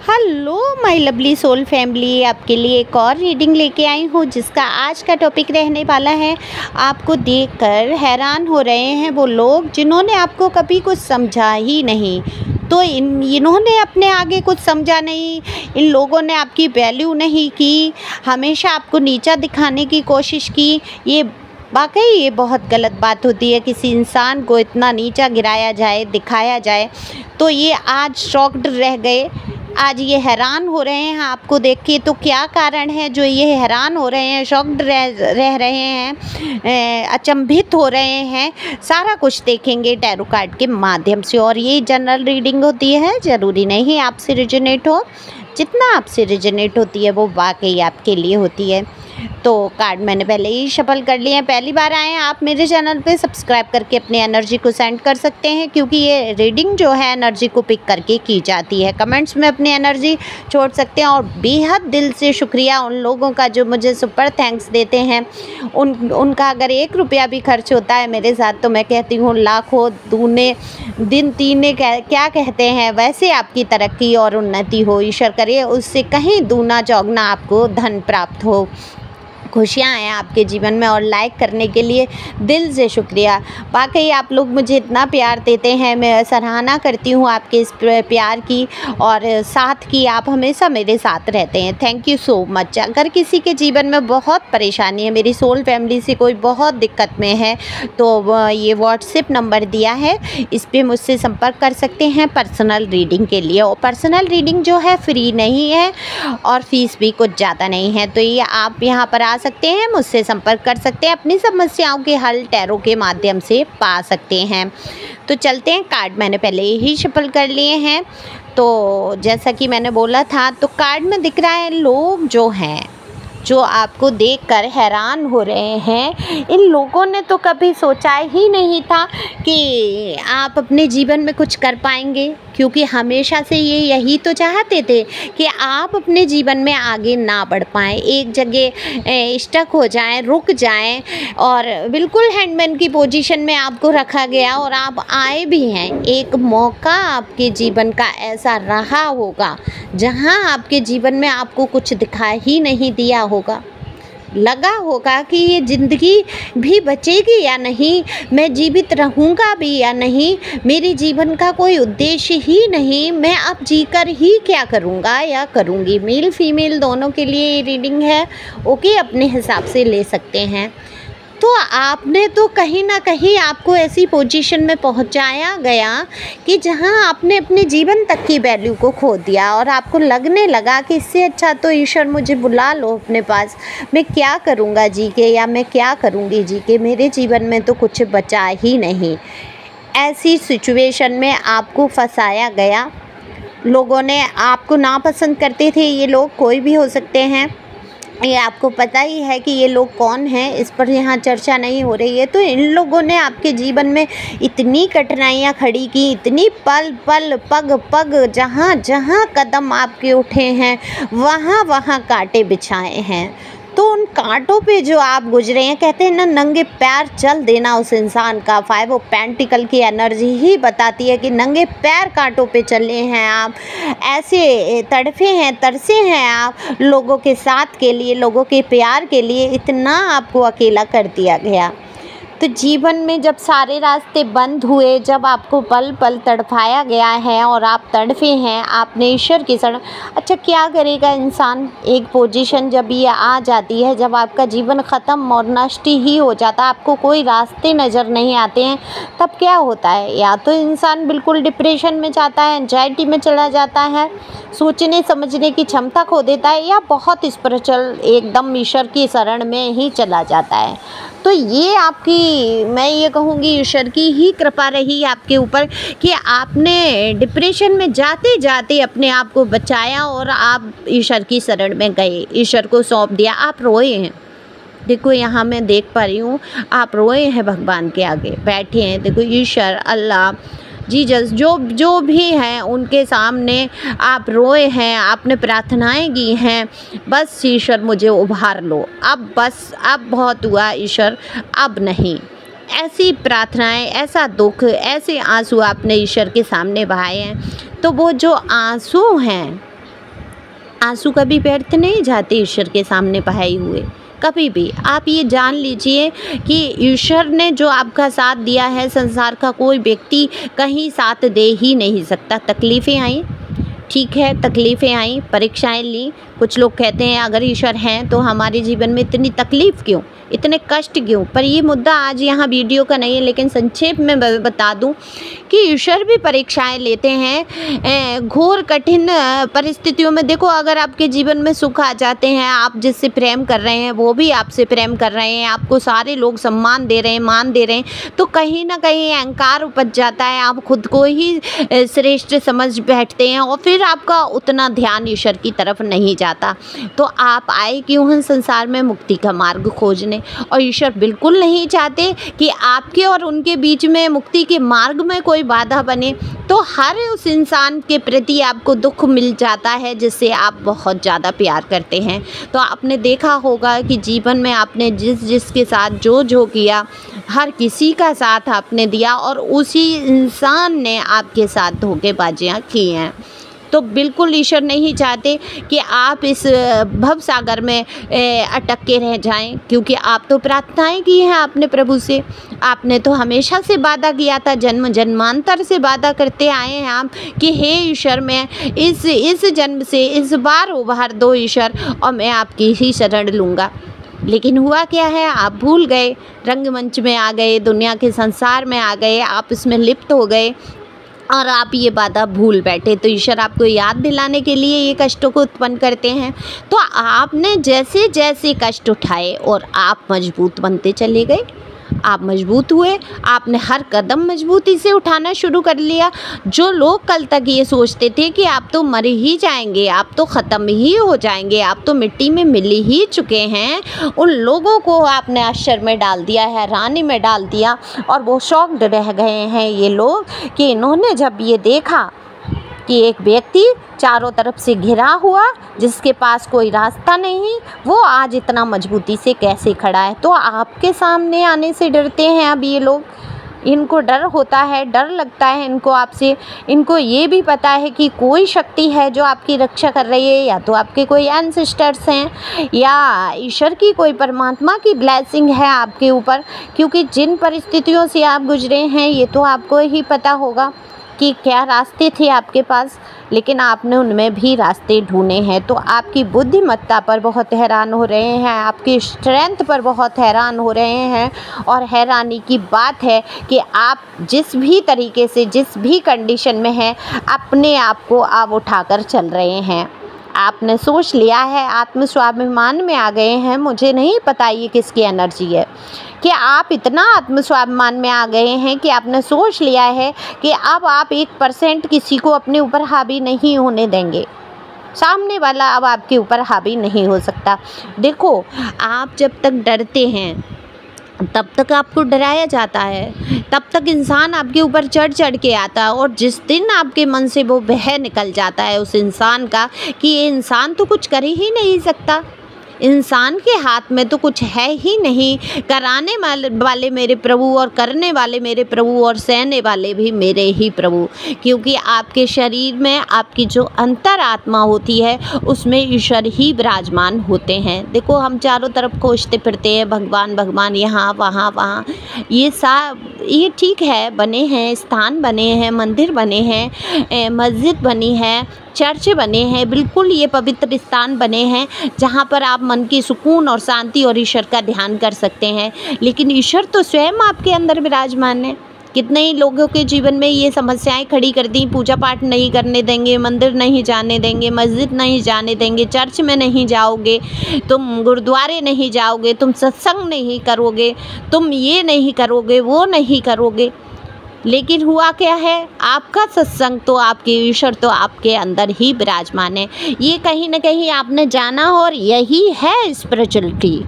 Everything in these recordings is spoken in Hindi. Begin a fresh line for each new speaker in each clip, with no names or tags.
Hello my lovely soul family, आपके लिए एक और रीडिंग लेके आई हूँ जिसका आज का टॉपिक रहने वाला है। आपको देखकर हैरान हो रहे हैं वो लोग जिन्होंने आपको कभी कुछ समझा ही नहीं। तो इन्होंने अपने आगे कुछ समझा नहीं, इन लोगों ने आपकी वैल्यू नहीं की, हमेशा आपको नीचा दिखाने की कोशिश की। ये वाकई ये बहुत गलत बात होती है, किसी इंसान को इतना नीचा गिराया जाए, दिखाया जाए। तो ये आज शॉक्ड रह गए, आज ये हैरान हो रहे हैं आपको देख के। तो क्या कारण है जो ये हैरान हो रहे हैं, शॉक्ड रह रहे हैं, अचंभित हो रहे हैं, सारा कुछ देखेंगे टैरो कार्ड के माध्यम से। और ये जनरल रीडिंग होती है, ज़रूरी नहीं आपसे रिजोनेट हो, जितना आपसे रिजोनेट होती है वो वाकई आपके लिए होती है। तो कार्ड मैंने पहले ही शफल कर लिए हैं। पहली बार आए हैं आप मेरे चैनल पे, सब्सक्राइब करके अपनी एनर्जी को सेंड कर सकते हैं, क्योंकि ये रीडिंग जो है एनर्जी को पिक करके की जाती है। कमेंट्स में अपनी एनर्जी छोड़ सकते हैं। और बेहद दिल से शुक्रिया उन लोगों का जो मुझे सुपर थैंक्स देते हैं। उनका अगर 1 रुपया भी खर्च होता है मेरे साथ तो मैं कहती हूँ लाखों दूने दिन तीने क्या कहते हैं, वैसे आपकी तरक्की और उन्नति हो। ईश्वर करे उससे कहीं दूना चौगना आपको धन प्राप्त हो, खुशियाँ आएँ आपके जीवन में। और लाइक करने के लिए दिल से शुक्रिया। वाकई आप लोग मुझे इतना प्यार देते हैं, मैं सराहना करती हूँ आपके इस प्यार की और साथ की। आप हमेशा मेरे साथ रहते हैं, थैंक यू सो मच। अगर किसी के जीवन में बहुत परेशानी है, मेरी सोल फैमिली से कोई बहुत दिक्कत में है, तो ये व्हाट्सएप नंबर दिया है, इस पर मुझसे संपर्क कर सकते हैं पर्सनल रीडिंग के लिए। और पर्सनल रीडिंग जो है फ्री नहीं है और फीस भी कुछ ज़्यादा नहीं है। तो ये आप यहाँ पर आ सकते हैं, मुझसे संपर्क कर सकते हैं, अपनी समस्याओं के हल टैरो के माध्यम से पा सकते हैं। तो चलते हैं, कार्ड मैंने पहले ही शफल कर लिए हैं। तो जैसा कि मैंने बोला था, तो कार्ड में दिख रहा है लोग जो हैं, जो आपको देखकर हैरान हो रहे हैं। इन लोगों ने तो कभी सोचा ही नहीं था कि आप अपने जीवन में कुछ कर पाएंगे, क्योंकि हमेशा से ये यही तो चाहते थे कि आप अपने जीवन में आगे ना बढ़ पाएँ, एक जगह स्टक हो जाएं, रुक जाएं। और बिल्कुल हैंडमैन की पोजीशन में आपको रखा गया और आप आए भी हैं। एक मौका आपके जीवन का ऐसा रहा होगा जहां आपके जीवन में आपको कुछ दिखाई ही नहीं दिया होगा, लगा होगा कि ये ज़िंदगी भी बचेगी या नहीं, मैं जीवित रहूँगा भी या नहीं, मेरे जीवन का कोई उद्देश्य ही नहीं, मैं अब जीकर ही क्या करूँगा या करूँगी। मेल फीमेल दोनों के लिए ये रीडिंग है, ओके, अपने हिसाब से ले सकते हैं। तो आपने तो कहीं ना कहीं आपको ऐसी पोजीशन में पहुंचाया गया कि जहां आपने अपने जीवन तक की वैल्यू को खो दिया और आपको लगने लगा कि इससे अच्छा तो ईश्वर मुझे बुला लो अपने पास, मैं क्या करूंगा जी के, या मैं क्या करूंगी जी के, मेरे जीवन में तो कुछ बचा ही नहीं। ऐसी सिचुएशन में आपको फंसाया गया। लोगों ने आपको नापसंद करते थे, ये लोग कोई भी हो सकते हैं, ये आपको पता ही है कि ये लोग कौन हैं, इस पर यहाँ चर्चा नहीं हो रही है। तो इन लोगों ने आपके जीवन में इतनी कठिनाइयाँ खड़ी की, इतनी पल पल पग पग जहाँ जहाँ कदम आपके उठे हैं वहाँ वहाँ कांटे बिछाए हैं। तो उन कांटों पे जो आप गुजरे हैं, कहते हैं ना नंगे पैर चल देना उस इंसान का। 5 ऑफ पेंटिकल की एनर्जी ही बताती है कि नंगे पैर कांटों पे चले हैं आप, ऐसे तड़फे हैं, तरसे हैं आप लोगों के साथ के लिए, लोगों के प्यार के लिए। इतना आपको अकेला कर दिया गया। तो जीवन में जब सारे रास्ते बंद हुए, जब आपको पल पल तड़पाया गया है और आप तड़फे हैं, आपने ईश्वर की शरण। अच्छा, क्या करेगा इंसान, एक पोजीशन जब ये आ जाती है, जब आपका जीवन ख़त्म और नष्ट ही हो जाता है, आपको कोई रास्ते नज़र नहीं आते हैं, तब क्या होता है? या तो इंसान बिल्कुल डिप्रेशन में जाता है, एंजाइटी में चला जाता है, सोचने समझने की क्षमता खो देता है, या बहुत स्पिरिचुअल एकदम ईश्वर की शरण में ही चला जाता है। तो ये आपकी, मैं ये कहूँगी, ईश्वर की ही कृपा रही आपके ऊपर कि आपने डिप्रेशन में जाते जाते अपने आप को बचाया और आप ईश्वर की शरण में गए, ईश्वर को सौंप दिया। आप रोए हैं, देखो यहाँ मैं देख पा रही हूँ, आप रोए हैं भगवान के आगे बैठे हैं। देखो ईश्वर, अल्लाह, जीसस, जो भी हैं उनके सामने आप रोए हैं, आपने प्रार्थनाएं की हैं, बस ईश्वर मुझे उभार लो, अब बस, अब बहुत हुआ ईश्वर, अब नहीं। ऐसी प्रार्थनाएं, ऐसा दुख, ऐसे आंसू आपने ईश्वर के सामने बहाए हैं। तो वो जो आंसू हैं आंसू कभी व्यर्थ नहीं जाते ईश्वर के सामने बहाए हुए, कभी भी। आप ये जान लीजिए कि ईश्वर ने जो आपका साथ दिया है, संसार का कोई व्यक्ति कहीं साथ दे ही नहीं सकता। तकलीफ़ें आई, ठीक है, तकलीफ़ें आई, परीक्षाएं ली। कुछ लोग कहते हैं अगर ईश्वर हैं तो हमारे जीवन में इतनी तकलीफ़ क्यों, इतने कष्ट क्यों। पर ये मुद्दा आज यहाँ वीडियो का नहीं है, लेकिन संक्षेप में बता दूं कि ईश्वर भी परीक्षाएं लेते हैं घोर कठिन परिस्थितियों में। देखो, अगर आपके जीवन में सुख आ जाते हैं, आप जिससे प्रेम कर रहे हैं वो भी आपसे प्रेम कर रहे हैं, आपको सारे लोग सम्मान दे रहे हैं, मान दे रहे हैं, तो कहीं ना कहीं अहंकार उपज जाता है, आप खुद को ही श्रेष्ठ समझ बैठते हैं और फिर आपका उतना ध्यान ईश्वर की तरफ नहीं जाता। तो आप आए क्यों हैं संसार में? मुक्ति का मार्ग खोजने। और ईश्वर बिल्कुल नहीं चाहते कि आपके और उनके बीच में, मुक्ति के मार्ग में कोई बाधा बने। तो हर उस इंसान के प्रति आपको दुख मिल जाता है जिससे आप बहुत ज़्यादा प्यार करते हैं। तो आपने देखा होगा कि जीवन में आपने जिसके साथ जो किया, हर किसी का साथ आपने दिया और उसी इंसान ने आपके साथ धोखेबाजियाँ की हैं। तो बिल्कुल ईश्वर नहीं चाहते कि आप इस भव सागर में अटक के रह जाएं, क्योंकि आप तो प्रार्थनाएं की हैं आपने प्रभु से। आपने तो हमेशा से वादा किया था, जन्म जन्मांतर से वादा करते आए हैं आप कि हे ईश्वर, मैं इस जन्म से इस बार उबार दो ईश्वर और मैं आपकी ही शरण लूँगा। लेकिन हुआ क्या है, आप भूल गए, रंगमंच में आ गए, दुनिया के संसार में आ गए, आप इसमें लिप्त हो गए और आप ये वादा भूल बैठे। तो ईश्वर आपको याद दिलाने के लिए ये कष्टों को उत्पन्न करते हैं। तो आपने जैसे जैसे कष्ट उठाए और आप मजबूत बनते चले गए, आप मजबूत हुए, आपने हर कदम मजबूती से उठाना शुरू कर लिया। जो लोग कल तक ये सोचते थे कि आप तो मर ही जाएंगे, आप तो ख़त्म ही हो जाएंगे, आप तो मिट्टी में मिल ही चुके हैं, उन लोगों को आपने आश्चर्य में डाल दिया, हैरानी में डाल दिया। और वो शॉक्ड रह गए हैं ये लोग कि इन्होंने जब ये देखा कि एक व्यक्ति चारों तरफ से घिरा हुआ, जिसके पास कोई रास्ता नहीं, वो आज इतना मजबूती से कैसे खड़ा है। तो आपके सामने आने से डरते हैं अब ये लोग, इनको डर होता है, डर लगता है इनको आपसे। इनको ये भी पता है कि कोई शक्ति है जो आपकी रक्षा कर रही है, या तो आपके कोई एंसेस्टर्स हैं या ईश्वर की कोई परमात्मा की ब्लेसिंग है आपके ऊपर। क्योंकि जिन परिस्थितियों से आप गुजरे हैं ये तो आपको ही पता होगा कि क्या रास्ते थे आपके पास, लेकिन आपने उनमें भी रास्ते ढूंढे हैं। तो आपकी बुद्धिमत्ता पर बहुत हैरान हो रहे हैं, आपकी स्ट्रेंथ पर बहुत हैरान हो रहे हैं। और हैरानी की बात है कि आप जिस भी तरीके से, जिस भी कंडीशन में हैं, अपने आप को आप उठाकर चल रहे हैं। आपने सोच लिया है, आत्म स्वाभिमान में आ गए हैं। मुझे नहीं पता ये किसकी एनर्जी है कि आप इतना आत्म स्वाभिमान में आ गए हैं कि आपने सोच लिया है कि अब आप 1% किसी को अपने ऊपर हावी नहीं होने देंगे। सामने वाला अब आपके ऊपर हावी नहीं हो सकता। देखो, आप जब तक डरते हैं तब तक आपको डराया जाता है, तब तक इंसान आपके ऊपर चढ़ के आता है। और जिस दिन आपके मन से वो भय निकल जाता है उस इंसान का कि ये इंसान तो कुछ कर ही नहीं सकता, इंसान के हाथ में तो कुछ है ही नहीं, कराने वाले मेरे प्रभु और करने वाले मेरे प्रभु और सहने वाले भी मेरे ही प्रभु। क्योंकि आपके शरीर में आपकी जो अंतरात्मा होती है उसमें ईश्वर ही विराजमान होते हैं। देखो, हम चारों तरफ खोजते फिरते हैं भगवान भगवान, यहाँ वहाँ वहाँ, ये ठीक है, बने हैं स्थान, बने हैं मंदिर, बने हैं मस्जिद बनी है, चर्च बने हैं, बिल्कुल ये पवित्र स्थान बने हैं जहाँ पर आप मन की सुकून और शांति और ईश्वर का ध्यान कर सकते हैं। लेकिन ईश्वर तो स्वयं आपके अंदर विराजमान है। कितने ही लोगों के जीवन में ये समस्याएं खड़ी कर दी, पूजा पाठ नहीं करने देंगे, मंदिर नहीं जाने देंगे, मस्जिद नहीं जाने देंगे, चर्च में नहीं जाओगे, तुम गुरुद्वारे नहीं जाओगे, तुम सत्संग नहीं करोगे, तुम ये नहीं करोगे, वो नहीं करोगे। लेकिन हुआ क्या है, आपका सत्संग तो, आपके ईश्वर तो आपके अंदर ही विराजमान है। ये कहीं ना कहीं आपने जाना, और यही है स्पिरिचुअलिटी।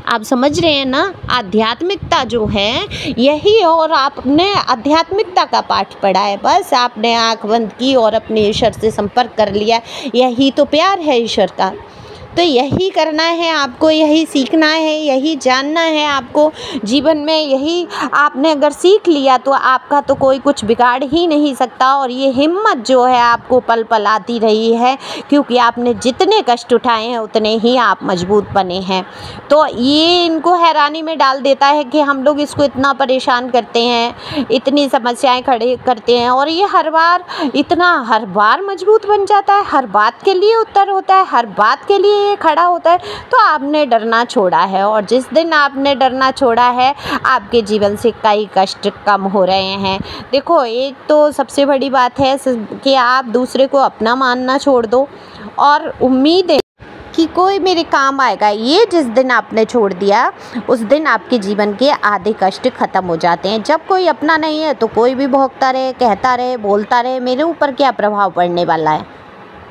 आप समझ रहे हैं ना, आध्यात्मिकता जो है यही, और आपने आध्यात्मिकता का पाठ पढ़ा है, बस आपने आँख बंद की और अपने ईश्वर से संपर्क कर लिया। यही तो प्यार है ईश्वर का। तो यही करना है आपको, यही सीखना है, यही जानना है आपको जीवन में। यही आपने अगर सीख लिया तो आपका तो कोई कुछ बिगाड़ ही नहीं सकता। और ये हिम्मत जो है आपको पल पल आती रही है, क्योंकि आपने जितने कष्ट उठाए हैं उतने ही आप मजबूत बने हैं। तो ये इनको हैरानी में डाल देता है कि हम लोग इसको इतना परेशान करते हैं, इतनी समस्याएं खड़े करते हैं, और ये हर बार मजबूत बन जाता है, हर बात के लिए उत्तर होता है, हर बात के लिए ये खड़ा होता है। तो आपने डरना छोड़ा है, और जिस दिन आपने डरना छोड़ा है आपके जीवन से कई कष्ट कम हो रहे हैं। देखो, एक तो सबसे बड़ी बात है कि आप दूसरे को अपना मानना छोड़ दो और उम्मीद कि कोई मेरे काम आएगा, ये जिस दिन आपने छोड़ दिया उस दिन आपके जीवन के आधे कष्ट ख़त्म हो जाते हैं। जब कोई अपना नहीं है तो कोई भी भौंकता रहे, कहता रहे, बोलता रहे, मेरे ऊपर क्या प्रभाव पड़ने वाला है।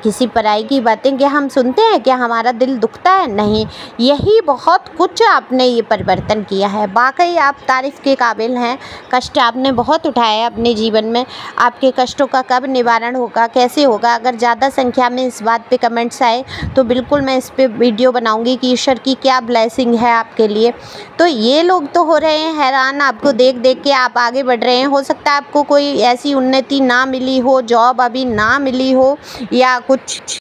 किसी पराई की बातें क्या हम सुनते हैं? क्या हमारा दिल दुखता है? नहीं। यही बहुत कुछ आपने ये परिवर्तन किया है। वाकई आप तारीफ़ के काबिल हैं। कष्ट आपने बहुत उठाए अपने जीवन में। आपके कष्टों का कब निवारण होगा, कैसे होगा? अगर ज़्यादा संख्या में इस बात पे कमेंट्स आए तो बिल्कुल मैं इस पे वीडियो बनाऊंगी कि ईश्वर की क्या ब्लेसिंग है आपके लिए। तो ये लोग तो हो रहे हैं हैरान, आपको देख देख के आप आगे बढ़ रहे हैं। हो सकता है आपको कोई ऐसी उन्नति ना मिली हो, जॉब अभी ना मिली हो, या कुछ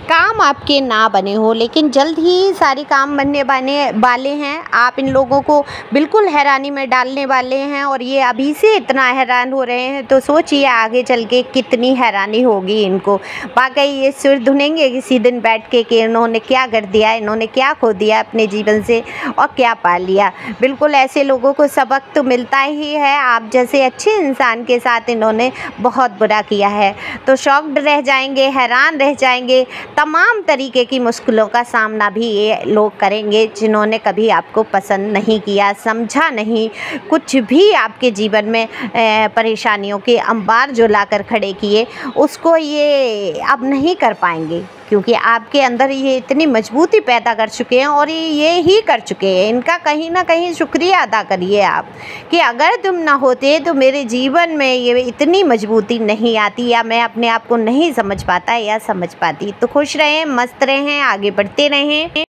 काम आपके ना बने हो, लेकिन जल्द ही सारे काम बनने वाले हैं। आप इन लोगों को बिल्कुल हैरानी में डालने वाले हैं, और ये अभी से इतना हैरान हो रहे हैं तो सोचिए आगे चल के कितनी हैरानी होगी इनको। वाकई ये सिर धुनेंगे किसी दिन बैठ के कि इन्होंने क्या कर दिया, इन्होंने क्या खो दिया अपने जीवन से और क्या पा लिया। बिल्कुल ऐसे लोगों को सबक तो मिलता ही है। आप जैसे अच्छे इंसान के साथ इन्होंने बहुत बुरा किया है, तो शॉक्ड रह जाएंगे, हैरान रह जाएंगे। तमाम तरीके की मुश्किलों का सामना भी ये लोग करेंगे जिन्होंने कभी आपको पसंद नहीं किया, समझा नहीं। कुछ भी आपके जीवन में परेशानियों के अंबार जो लाकर खड़े किए, उसको ये अब नहीं कर पाएंगे, क्योंकि आपके अंदर ये इतनी मजबूती पैदा कर चुके हैं और ये ही कर चुके हैं। इनका कहीं ना कहीं शुक्रिया अदा करिए आप कि अगर तुम ना होते तो मेरे जीवन में ये इतनी मजबूती नहीं आती, या मैं अपने आप को नहीं समझ पाता या समझ पाती। तो खुश रहें, मस्त रहें, आगे बढ़ते रहें।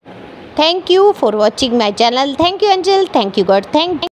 Thank you for watching my channel. Thank you angel, thank you God, thank